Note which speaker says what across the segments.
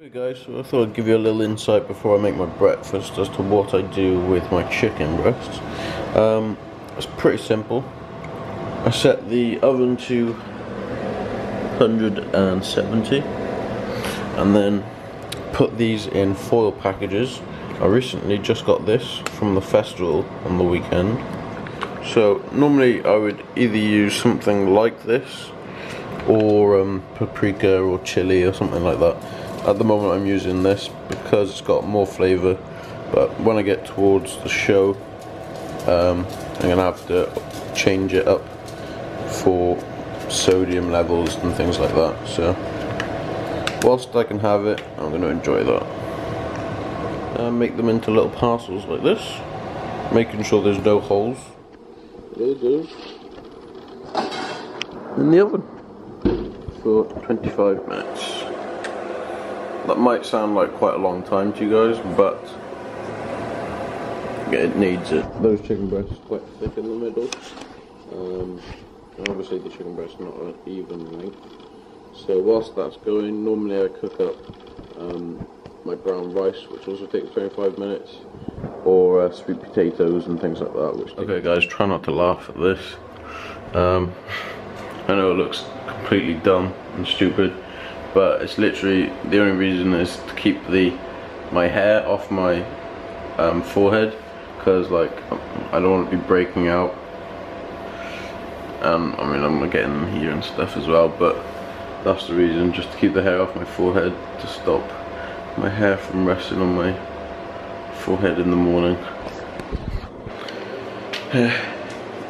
Speaker 1: Hey guys, so I thought I'd give you a little insight before I make my breakfast as to what I do with my chicken breasts. It's pretty simple. I set the oven to 170 and then put these in foil packages. I recently just got this from the festival on the weekend. So normally I would either use something like this or paprika or chili or something like that. At the moment I'm using this because it's got more flavour, but when I get towards the show I'm going to have to change it up for sodium levels and things like that. So whilst I can have it, I'm going to enjoy that. Make them into little parcels like this, making sure there's no holes. There it goes. In the oven for 25 minutes. That might sound like quite a long time to you guys, but it needs it. Those chicken breasts are quite thick in the middle. And obviously the chicken breast is not an even length. So whilst that's going, normally I cook up my brown rice, which also takes 25 minutes, or sweet potatoes and things like that. Okay guys, try not to laugh at this. I know it looks completely dumb and stupid, but it's literally, the only reason is to keep my hair off my forehead, because like I don't want to be breaking out. I mean, I'm getting them here and stuff as well, but that's the reason, just to keep the hair off my forehead, to stop my hair from resting on my forehead in the morning.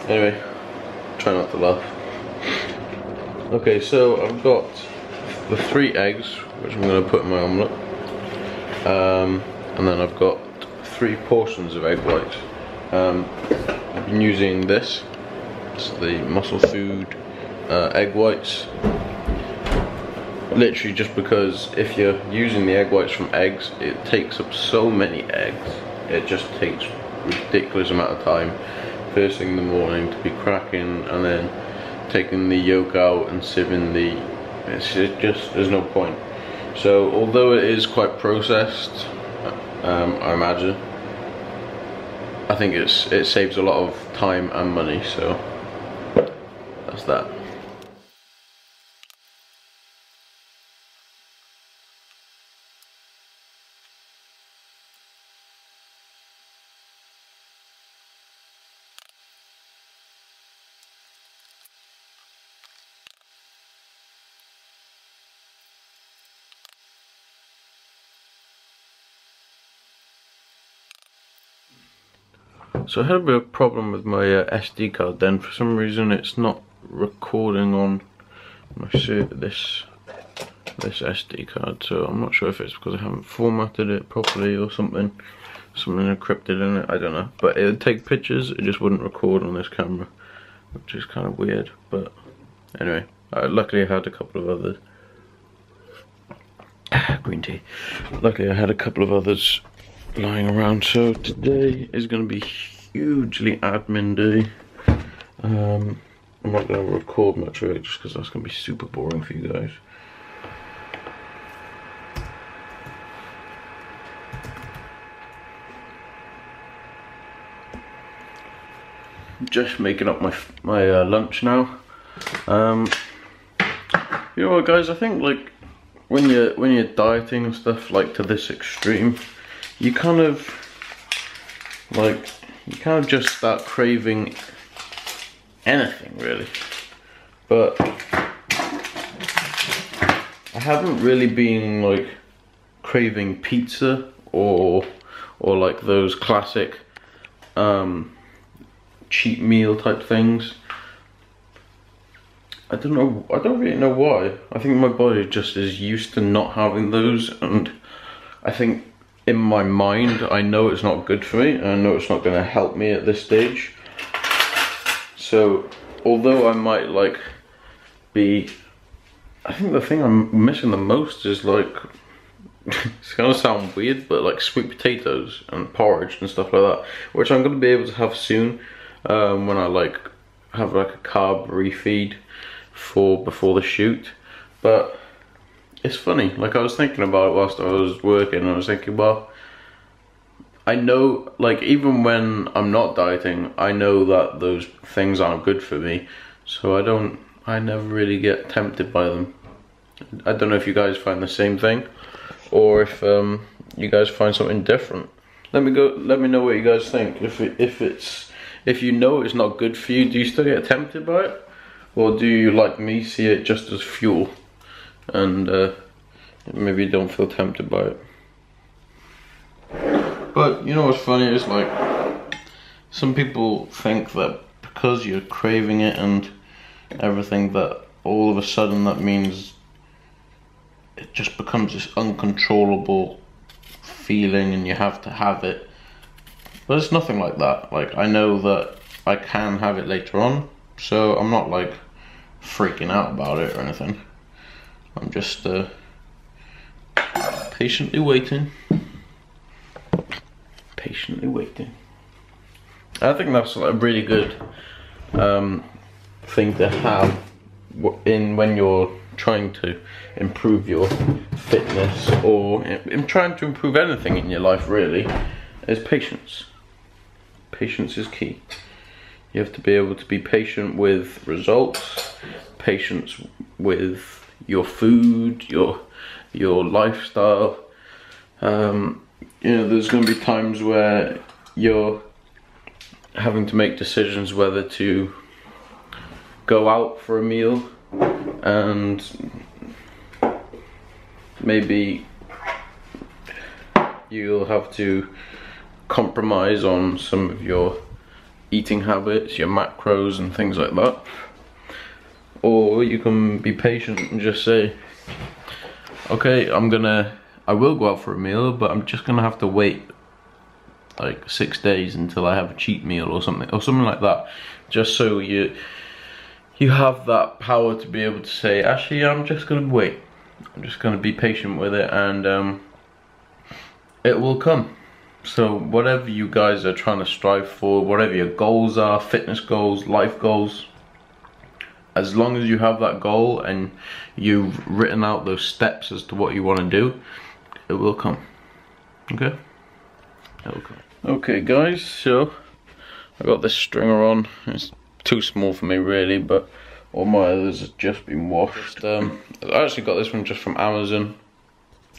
Speaker 1: Anyway, try not to laugh. Okay, so I've got the 3 eggs, which I'm going to put in my omelette, and then I've got 3 portions of egg whites. I've been using this. It's the Musclefood egg whites. Literally just because if you're using the egg whites from eggs, it takes up so many eggs. It just takes ridiculous amount of time first thing in the morning to be cracking and then taking the yolk out and sieving the, it's just, there's no point. So although it is quite processed, I imagine, I think it saves a lot of time and money, so that's that. So I had a bit of a problem with my SD card then. For some reason it's not recording on my this SD card, so I'm not sure if it's because I haven't formatted it properly or something encrypted in it, I don't know. But it would take pictures, it just wouldn't record on this camera, which is kind of weird. But anyway, luckily I had a couple of others. Green tea. Luckily I had a couple of others lying around, so today is going to be hugely admin day. I'm not going to record much of it just because that's going to be super boring for you guys. Just making up my lunch now. You know what guys, I think like when you're dieting and stuff like to this extreme, you kind of just start craving anything really. But I haven't really been like craving pizza or like those classic cheap meal type things. I don't really know why. I think my body just is used to not having those, and I think in my mind I know it's not good for me and I know it's not going to help me at this stage. So although I might like be, I think the thing I'm missing the most is like, it's gonna sound weird, but like sweet potatoes and porridge and stuff like that, which I'm gonna be able to have soon when I like have like a carb refeed before the shoot. But it's funny, like I was thinking about it whilst I was working, and I was thinking, well, I know, like, even when I'm not dieting, I know that those things aren't good for me, so I never really get tempted by them. I don't know if you guys find the same thing, or if you guys find something different. Let me know what you guys think. If you know it's not good for you, do you still get tempted by it? Or do you, like me, see it just as fuel, and maybe you don't feel tempted by it? But you know what's funny is, like, some people think that because you're craving it and everything, that all of a sudden that means it just becomes this uncontrollable feeling and you have to have it. But it's nothing like that. Like, I know that I can have it later on, so I'm not like freaking out about it or anything. I'm just patiently waiting. Patiently waiting. I think that's a really good thing to have when you're trying to improve your fitness, or in trying to improve anything in your life, really, is patience. Patience is key. You have to be able to be patient with results, patience with your food, your lifestyle. You know, there's going to be times where you're having to make decisions whether to go out for a meal, and maybe you'll have to compromise on some of your eating habits, your macros and things like that. Or you can be patient and just say, okay, I will go out for a meal, but I'm just gonna have to wait like 6 days until I have a cheat meal or something like that, just so you have that power to be able to say, actually, I'm just gonna wait. I'm just gonna be patient with it, and it will come. So whatever you guys are trying to strive for, whatever your goals are, fitness goals, life goals, as long as you have that goal and you've written out those steps as to what you want to do, it will come. Okay? It will come. Okay guys, so I got this stringer on. It's too small for me really, but all my others have just been washed. I actually got this one just from Amazon.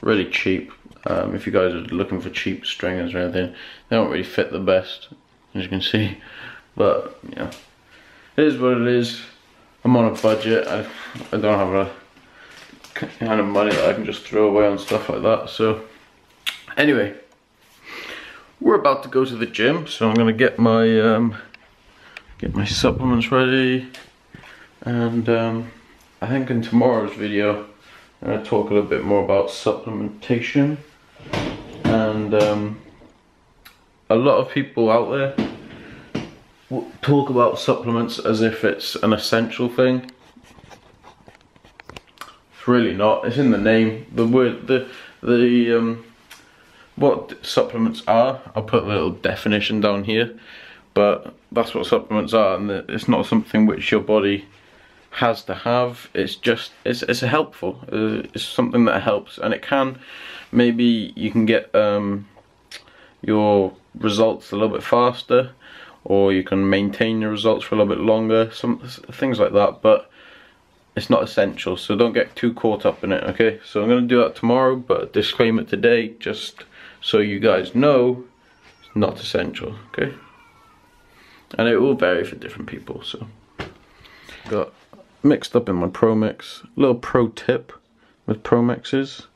Speaker 1: Really cheap. If you guys are looking for cheap stringers or anything, they don't really fit the best, as you can see. But yeah, it is what it is. I'm on a budget. I don't have a kind of money that I can just throw away on stuff like that. So anyway, we're about to go to the gym, so I'm gonna get my supplements ready, and I think in tomorrow's video I'm gonna talk a little bit more about supplementation. And a lot of people out there talk about supplements as if it's an essential thing. It's really not. It's in the name. The word, what supplements are, I'll put a little definition down here, but that's what supplements are, and it's not something which your body has to have. It's just, it's helpful. It's something that helps, and it can, maybe you can get your results a little bit faster, or you can maintain your results for a little bit longer, some things like that, but it's not essential, so don't get too caught up in it, okay? So I'm going to do that tomorrow, but disclaimer today, just so you guys know, it's not essential, okay? And it will vary for different people, so. Got mixed up in my Pro Mix. A little pro tip with Pro Mixes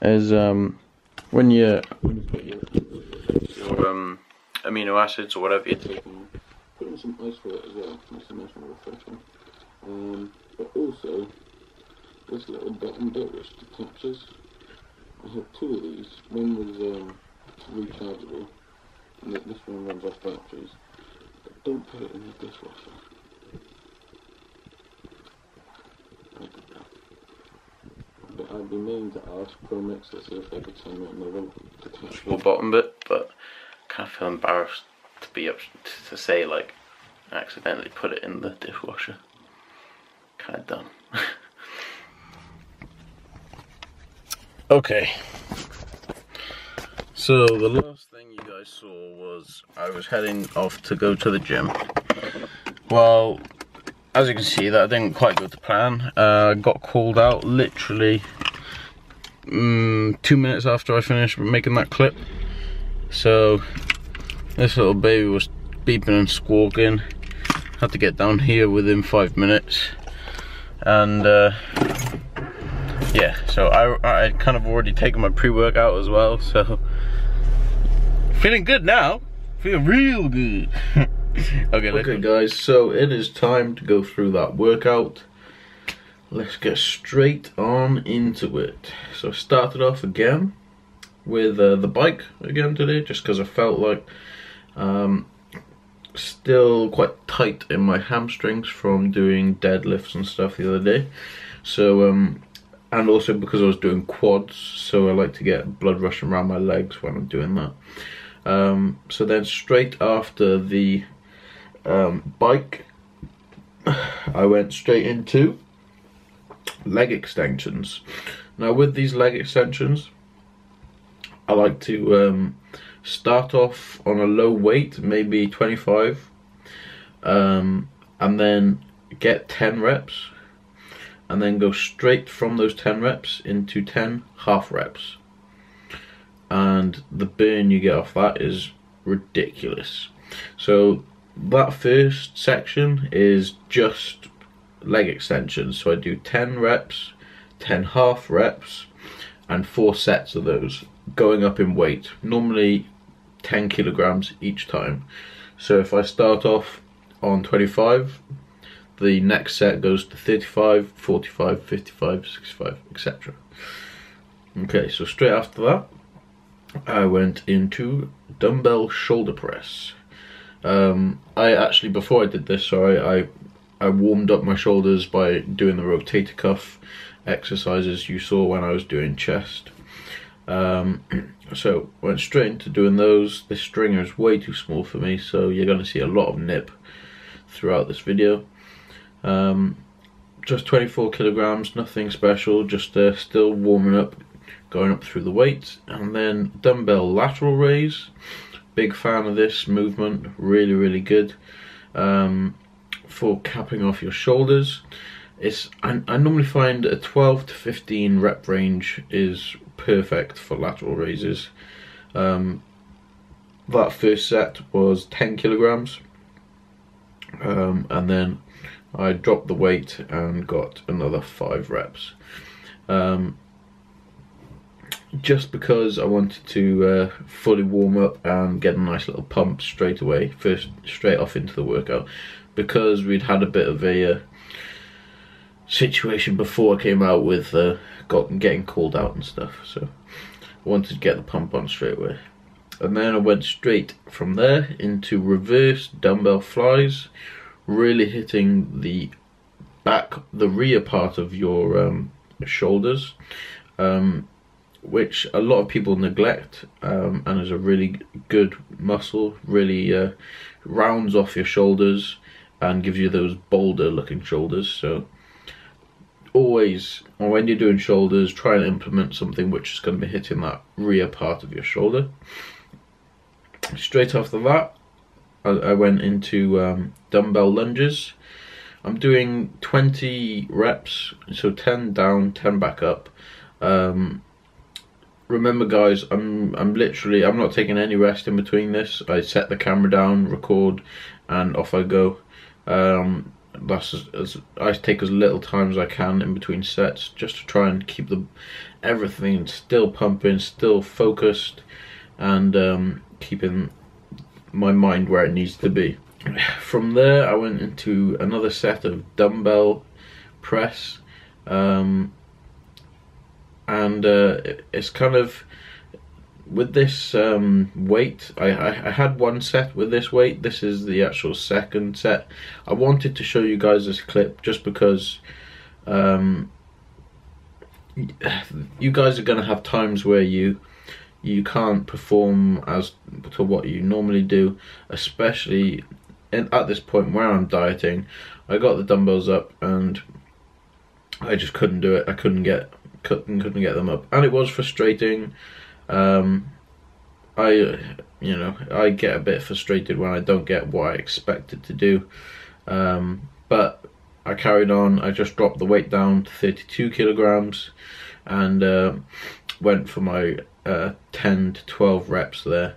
Speaker 1: is when you put your amino acids or whatever you're taking, put in some ice for it as well. Makes it nice and refreshing. But also this little button bit which detaches. I have two of these. One was rechargeable, and this one runs off batteries. But don't put it in the dishwasher. But I'd be meaning to ask Pro Mix to see if they could send me another detachable bottom bit, but I kind of feel embarrassed to be up to say, like, I accidentally put it in the dishwasher. Kind of dumb. Okay, so the last thing you guys saw was I was heading off to go to the gym. Well, as you can see, that didn't quite go to plan. Got called out literally 2 minutes after I finished making that clip. So this little baby was beeping and squawking. Had to get down here within 5 minutes, and yeah, so I kind of already taken my pre-workout as well, so feeling good now, feeling real good. Okay guys, so it is time to go through that workout. Let's get straight on into it. So I started off again with the bike again today, just because I felt like still quite tight in my hamstrings from doing deadlifts and stuff the other day. So and also because I was doing quads, so I like to get blood rushing around my legs when I'm doing that. So then straight after the bike, I went straight into leg extensions. Now with these leg extensions, I like to start off on a low weight, maybe 25, and then get 10 reps, and then go straight from those 10 reps into 10 half reps. And the burn you get off that is ridiculous. So that first section is just leg extensions. So I do 10 reps, 10 half reps, and 4 sets of those, going up in weight, normally 10 kilograms each time. So if I start off on 25, the next set goes to 35, 45, 55, 65, etc. Okay, so straight after that, I went into dumbbell shoulder press. I actually, before I did this, sorry, I warmed up my shoulders by doing the rotator cuff exercises you saw when I was doing chest. So went straight into doing those. This stringer is way too small for me, so you're going to see a lot of nip throughout this video. Just 24 kilograms, nothing special, just still warming up, going up through the weights. And then dumbbell lateral raise. Big fan of this movement, really good for capping off your shoulders. I normally find a 12 to 15 rep range is perfect for lateral raises. That first set was 10 kilograms, and then I dropped the weight and got another 5 reps. Just because I wanted to fully warm up and get a nice little pump straight away, straight off into the workout, because we'd had a bit of a situation before I came out with getting called out and stuff, so I wanted to get the pump on straight away. And then I went straight from there into reverse dumbbell flies, really hitting the rear part of your shoulders, which a lot of people neglect, and is a really good muscle. Really rounds off your shoulders and gives you those boulder looking shoulders. So always, when you're doing shoulders, try and implement something which is going to be hitting that rear part of your shoulder. Straight after that, I went into dumbbell lunges. I'm doing 20 reps, so 10 down, 10 back up. Remember guys, I'm not taking any rest in between this. I set the camera down, record, and off I go. I take as little time as I can in between sets, just to try and keep everything still pumping, still focused, and keeping my mind where it needs to be. From there I went into another set of dumbbell press, and it's kind of, with this weight, I had one set with this weight. This is the actual second set. I wanted to show you guys this clip just because you guys are going to have times where you can't perform as to what you normally do, especially at this point where I'm dieting. I got the dumbbells up and I just couldn't do it. I couldn't get couldn't get them up, and it was frustrating. I get a bit frustrated when I don't get what I expected to do, but I carried on. I just dropped the weight down to 32 kilograms and went for my 10 to 12 reps there.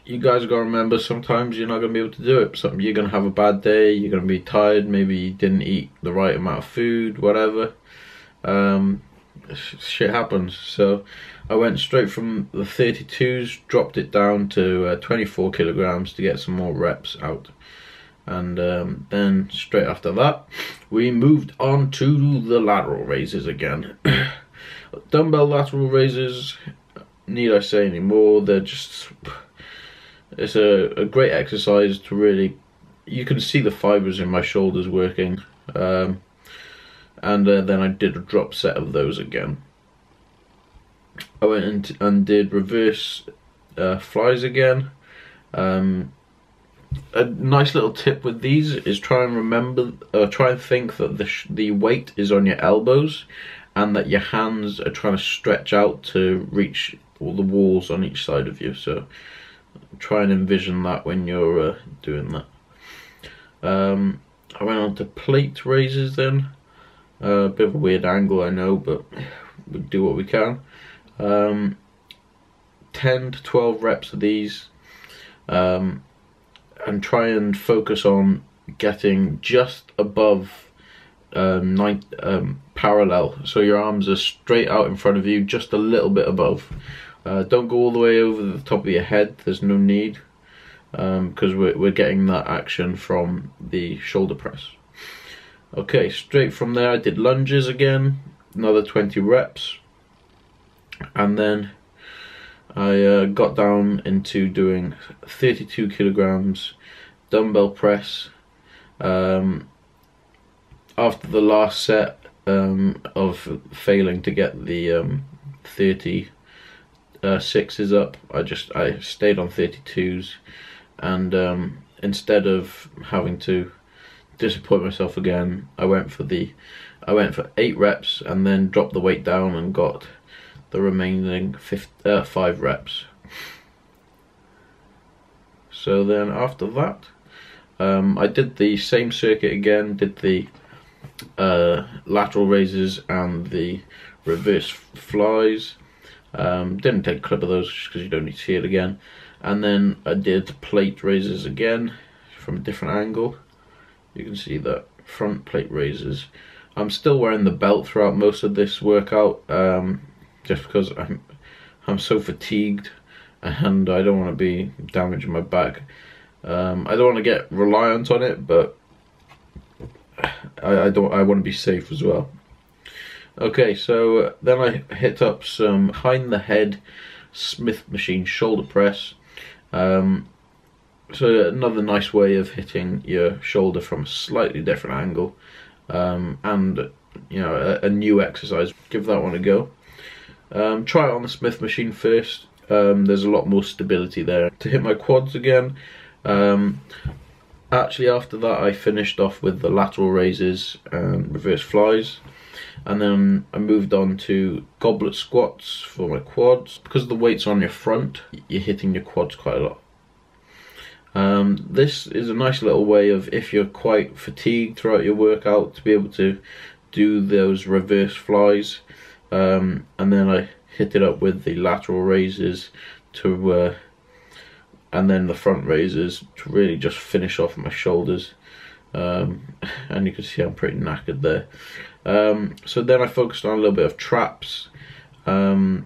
Speaker 1: You guys gotta remember, sometimes you're not gonna be able to do it. You're gonna have a bad day, you're gonna be tired, maybe you didn't eat the right amount of food, whatever. Shit happens. So I went straight from the 32s, dropped it down to 24 kilograms to get some more reps out. And then straight after that, we moved on to the lateral raises again. Dumbbell lateral raises, need I say any more? They're just, it's a great exercise to really, you can see the fibers in my shoulders working. And then I did a drop set of those again. I went and did reverse flies again. A nice little tip with these is try and think that the weight is on your elbows and that your hands are trying to stretch out to reach all the walls on each side of you. So try and envision that when you're doing that. I went on to plate raises then. A bit of a weird angle, I know, but we do what we can. 10 to 12 reps of these, and try and focus on getting just above parallel, so your arms are straight out in front of you, just a little bit above. Don't go all the way over the top of your head, there's no need, because we're getting that action from the shoulder press. Okay, straight from there I did lunges again, another 20 reps, and then I got down into doing 32 kilograms dumbbell press. After the last set of failing to get the 36s up, I stayed on 32s, and instead of having to disappoint myself again, I went for 8 reps and then dropped the weight down and got the remaining 5 reps. So then after that, I did the same circuit again, did the lateral raises and the reverse flies. Didn't take a clip of those because you don't need to see it again. And then I did plate raises again from a different angle. You can see that front plate raises. I'm still wearing the belt throughout most of this workout, just because I'm so fatigued and I don't want to be damaging my back. I don't want to get reliant on it, but I want to be safe as well. Okay, so then I hit up some behind the head Smith machine shoulder press. So another nice way of hitting your shoulder from a slightly different angle, and you know, a new exercise. Give that one a go. Try it on the Smith machine first. There's a lot more stability there. To hit my quads again, actually after that I finished off with the lateral raises and reverse flies, and then I moved on to goblet squats for my quads. Because the weight's on your front, you're hitting your quads quite a lot. This is a nice little way of, if you're quite fatigued throughout your workout, to be able to do those reverse flies, and then I hit it up with the lateral raises to and then the front raises to really just finish off my shoulders. And you can see I'm pretty knackered there. So then I focused on a little bit of traps. Again,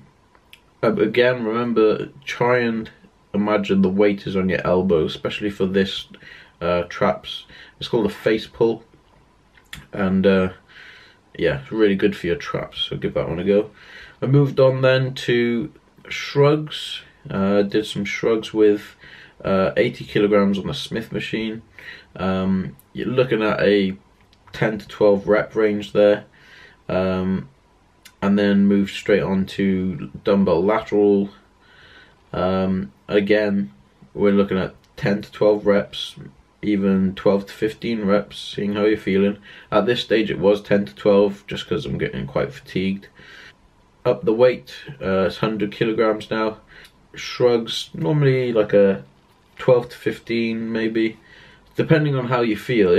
Speaker 1: remember, try and imagine the weight is on your elbow, especially for this traps. It's called a face pull, and yeah, it's really good for your traps, so give that one a go. I moved on then to shrugs. Did some shrugs with 80 kilograms on the Smith machine. You're looking at a 10 to 12 rep range there, and then moved straight on to dumbbell lateral. Again, we're looking at 10 to 12 reps, even 12 to 15 reps, seeing how you're feeling. At this stage it was 10 to 12, just because I'm getting quite fatigued. Up the weight, it's 100 kilograms now. Shrugs, normally like a 12 to 15 maybe, depending on how you feel.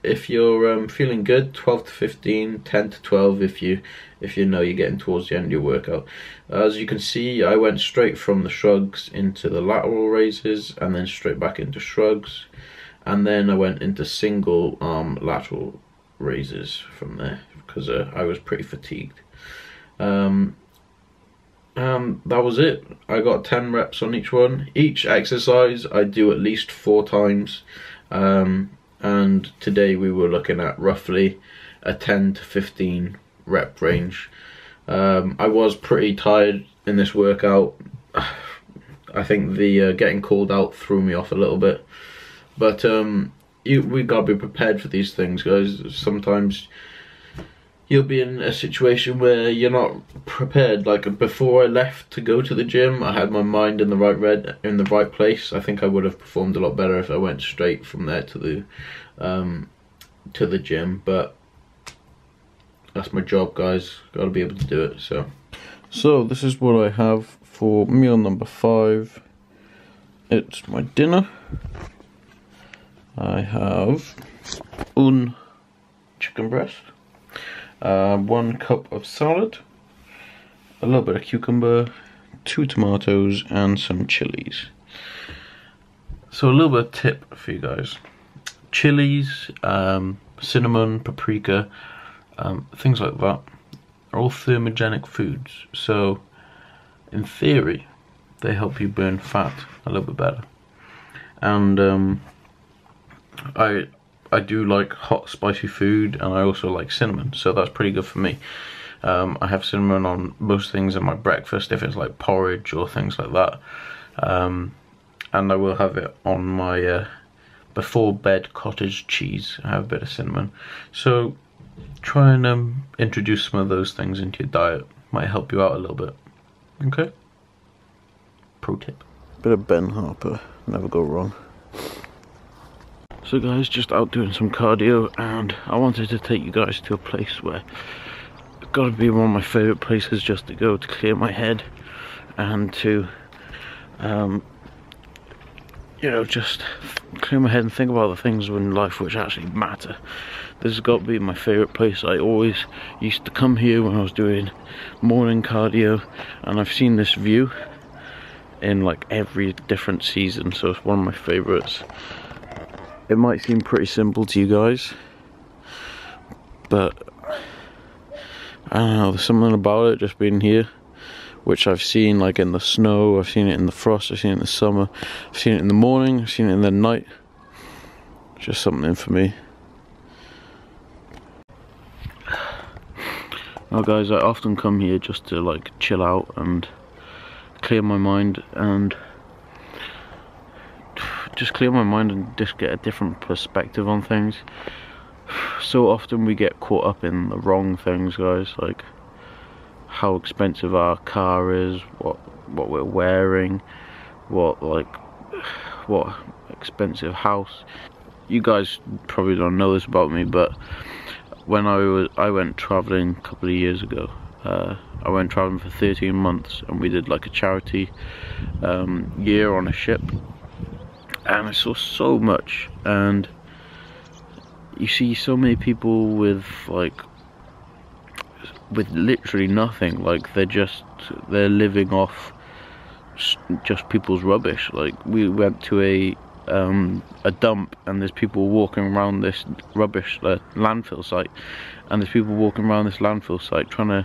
Speaker 1: If you're feeling good, 12 to 15, 10 to 12 if you know you're getting towards the end of your workout. As you can see, I went straight from the shrugs into the lateral raises, and then straight back into shrugs, and then I went into single arm lateral raises from there, because I was pretty fatigued. That was it. I got 10 reps on each one. Each exercise I do at least 4 times, and today we were looking at roughly a 10 to 15 rep range. I was pretty tired in this workout. I think the getting called out threw me off a little bit, but we gotta be prepared for these things, guys. Sometimes you'll be in a situation where you're not prepared. Like before I left to go to the gym, I had my mind in the right place. I think I would have performed a lot better if I went straight from there to the gym, but that's my job, guys. Got to be able to do it. So this is what I have for meal number 5. It's my dinner. I have un chicken breast, 1 cup of salad, a little bit of cucumber, 2 tomatoes, and some chilies. So a little bit of tip for you guys: chilies, cinnamon, paprika, things like that are all thermogenic foods. So in theory, they help you burn fat a little bit better. And I do like hot spicy food, and I also like cinnamon, so that's pretty good for me. I have cinnamon on most things in my breakfast, if it's like porridge or things like that, and I will have it on my before bed cottage cheese. I have a bit of cinnamon, so try and introduce some of those things into your diet. Might help you out a little bit. Okay? Pro tip. Bit of Ben Harper, never go wrong. So guys, just out doing some cardio, and I wanted to take you guys to a place where it's got to be one of my favourite places just to go to clear my head, and to you know, just clear my head and think about the things in life which actually matter. This has got to be my favourite place. I always used to come here when I was doing morning cardio, and I've seen this view in like every different season, so it's one of my favourites. It might seem pretty simple to you guys, but I don't know, there's something about it just being here, which I've seen like in the snow, I've seen it in the frost, I've seen it in the summer, I've seen it in the morning, I've seen it in the night. Just something for me. Now guys, I often come here just to like chill out and clear my mind, and just clear my mind and just get a different perspective on things. So often we get caught up in the wrong things, guys, like how expensive our car is, what we're wearing, what expensive house. You guys probably don't know this about me, but when I went traveling a couple of years ago, I went traveling for 13 months, and we did like a charity year on a ship, and I saw so much, and you see so many people with literally nothing. Like they're living off just people's rubbish. Like we went to a dump, and there's people walking around this rubbish landfill site, and there's people walking around this landfill site trying to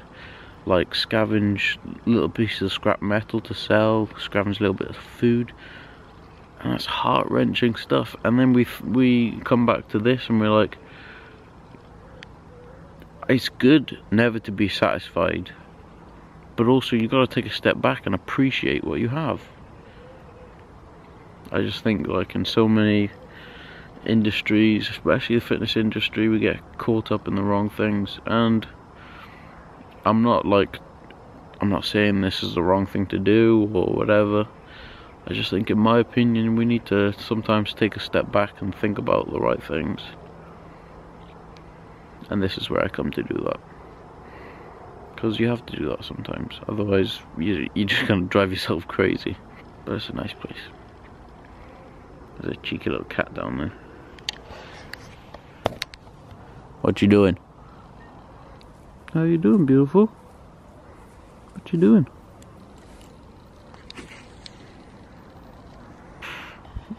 Speaker 1: like scavenge little pieces of scrap metal to sell, scavenge a little bit of food, and that's heart-wrenching stuff. And then we come back to this, and we're like, it's good never to be satisfied, but also you got to take a step back and appreciate what you have. I just think like in so many industries, especially the fitness industry, we get caught up in the wrong things. And I'm not saying this is the wrong thing to do or whatever. I just think, in my opinion, we need to sometimes take a step back and think about the right things. And this is where I come to do that. Because you have to do that sometimes. Otherwise, you're just going to drive yourself crazy. But it's a nice place. There's a cheeky little cat down there. What you doing? How you doing, beautiful? What you doing?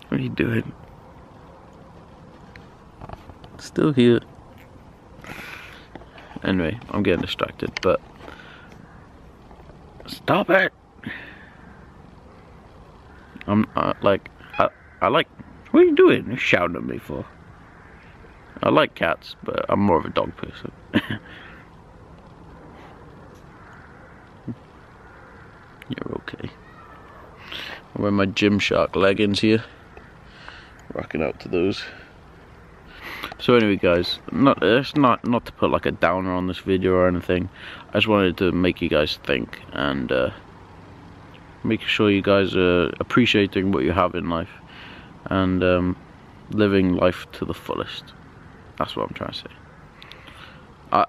Speaker 1: What are you doing? Still here. Anyway, I'm getting distracted, but stop it! I like. What are you doing? You're shouting at me for? I like cats, but I'm more of a dog person. You're okay. I'm wearing my Gymshark leggings here. Rocking out to those. So anyway, guys, it's not to put like a downer on this video or anything. I just wanted to make you guys think and make sure you guys are appreciating what you have in life and living life to the fullest. That's what I'm trying to say.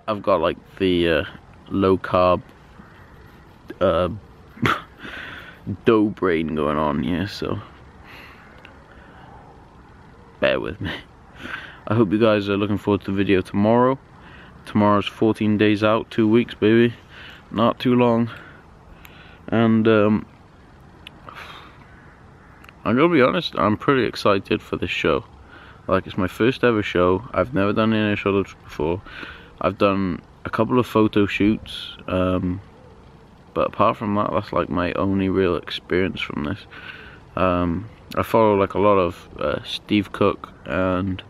Speaker 1: I've got like the low carb dough brain going on here, so bear with me. I hope you guys are looking forward to the video tomorrow. Tomorrow's 14 days out, 2 weeks, baby. Not too long. And I'm gonna be honest, I'm pretty excited for this show. Like, it's my first ever show. I've never done any shows before. I've done a couple of photo shoots, but apart from that, that's like my only real experience from this. I follow like a lot of Steve Cook and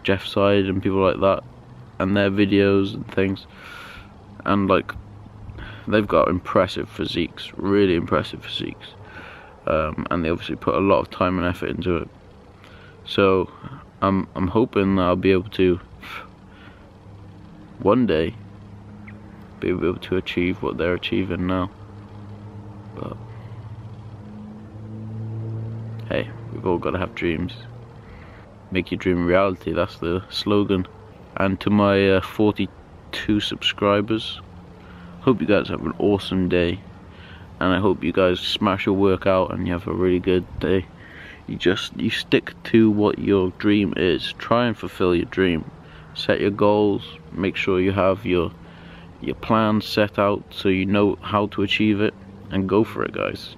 Speaker 1: Jeff Side and people like that, and their videos and things, and like they've got impressive physiques, really impressive physiques, and they obviously put a lot of time and effort into it. So I'm hoping that I'll be able to one day be able to achieve what they're achieving now. But hey, we've all got to have dreams. Make your dream a reality, that's the slogan. And to my 42 subscribers, hope you guys have an awesome day, and I hope you guys smash your workout and you have a really good day. You stick to what your dream is. Try and fulfill your dream. Set your goals, make sure you have your plan set out so you know how to achieve it, and go for it, guys.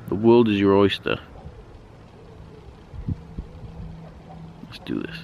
Speaker 1: The world is your oyster. Let's do this.